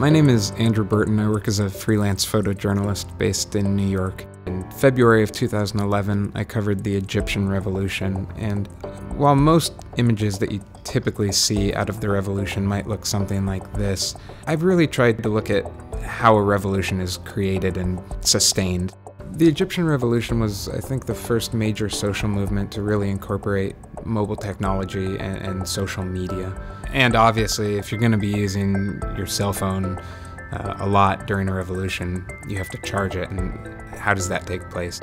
My name is Andrew Burton. I work as a freelance photojournalist based in New York. In February of 2011, I covered the Egyptian Revolution, and while most images that you typically see out of the revolution might look something like this, I've really tried to look at how a revolution is created and sustained. The Egyptian Revolution was, I think, the first major social movement to really incorporate mobile technology and social media. And obviously, if you're going to be using your cell phone a lot during a revolution, you have to charge it, and how does that take place?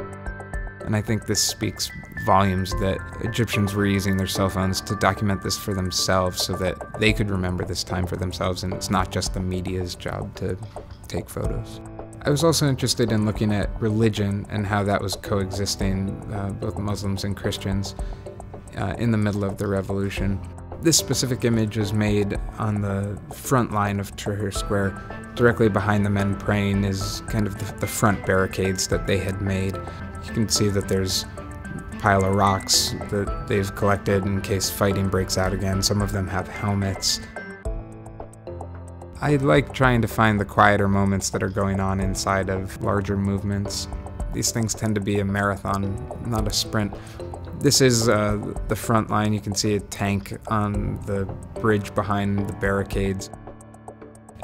And I think this speaks volumes that Egyptians were using their cell phones to document this for themselves so that they could remember this time for themselves, and it's not just the media's job to take photos. I was also interested in looking at religion and how that was coexisting, both Muslims and Christians, in the middle of the revolution. This specific image is made on the front line of Tahrir Square. Directly behind the men praying is kind of the front barricades that they had made. You can see that there's a pile of rocks that they've collected in case fighting breaks out again. Some of them have helmets. I like trying to find the quieter moments that are going on inside of larger movements. These things tend to be a marathon, not a sprint. This is the front line. You can see a tank on the bridge behind the barricades.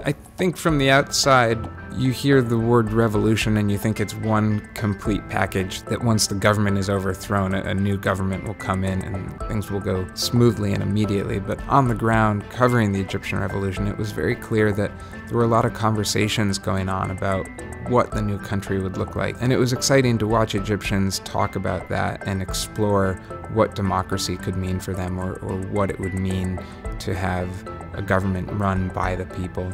I think from the outside, you hear the word revolution and you think it's one complete package, that once the government is overthrown, a new government will come in and things will go smoothly and immediately. But on the ground, covering the Egyptian Revolution, it was very clear that there were a lot of conversations going on about what the new country would look like. And it was exciting to watch Egyptians talk about that and explore what democracy could mean for them, or what it would mean to have a government run by the people.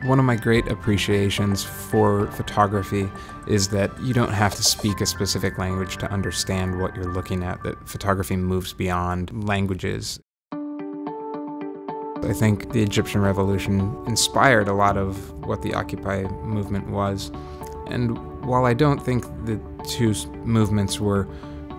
One of my great appreciations for photography is that you don't have to speak a specific language to understand what you're looking at, that photography moves beyond languages. I think the Egyptian Revolution inspired a lot of what the Occupy movement was. And while I don't think the two movements were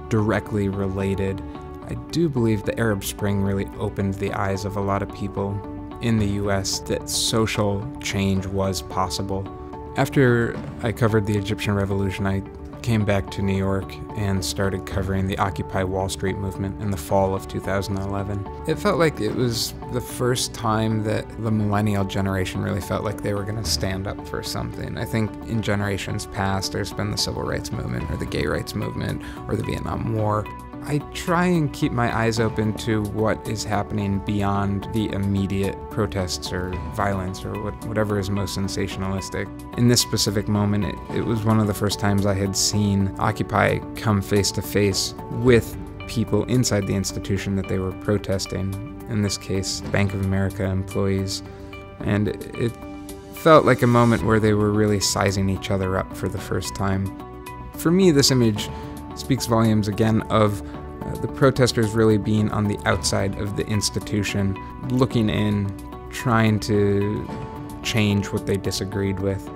directly related, I do believe the Arab Spring really opened the eyes of a lot of people in the US that social change was possible. After I covered the Egyptian Revolution, I came back to New York and started covering the Occupy Wall Street movement in the fall of 2011. It felt like it was the first time that the millennial generation really felt like they were going to stand up for something. I think in generations past, there's been the civil rights movement or the gay rights movement or the Vietnam War. I try and keep my eyes open to what is happening beyond the immediate protests or violence or whatever is most sensationalistic. In this specific moment, it was one of the first times I had seen Occupy come face to face with people inside the institution that they were protesting. In this case, Bank of America employees. And it felt like a moment where they were really sizing each other up for the first time. For me, this image speaks volumes again of the protesters really being on the outside of the institution, looking in, trying to change what they disagreed with.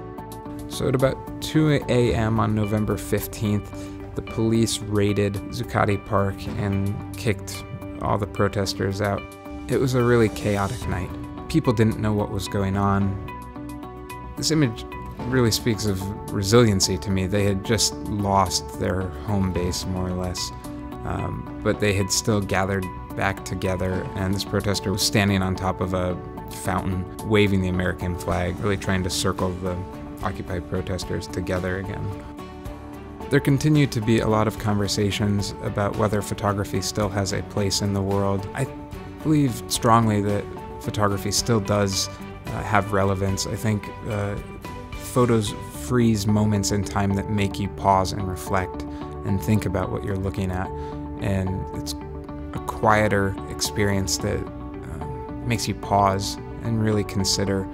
So at about 2 a.m. on November 15th, the police raided Zuccotti Park and kicked all the protesters out. It was a really chaotic night. People didn't know what was going on. This image really speaks of resiliency to me. They had just lost their home base, more or less, but they had still gathered back together, and this protester was standing on top of a fountain, waving the American flag, really trying to circle the Occupy protesters together again. There continue to be a lot of conversations about whether photography still has a place in the world. I believe strongly that photography still does have relevance. I think photos freeze moments in time that make you pause and reflect and think about what you're looking at. And it's a quieter experience that makes you pause and really consider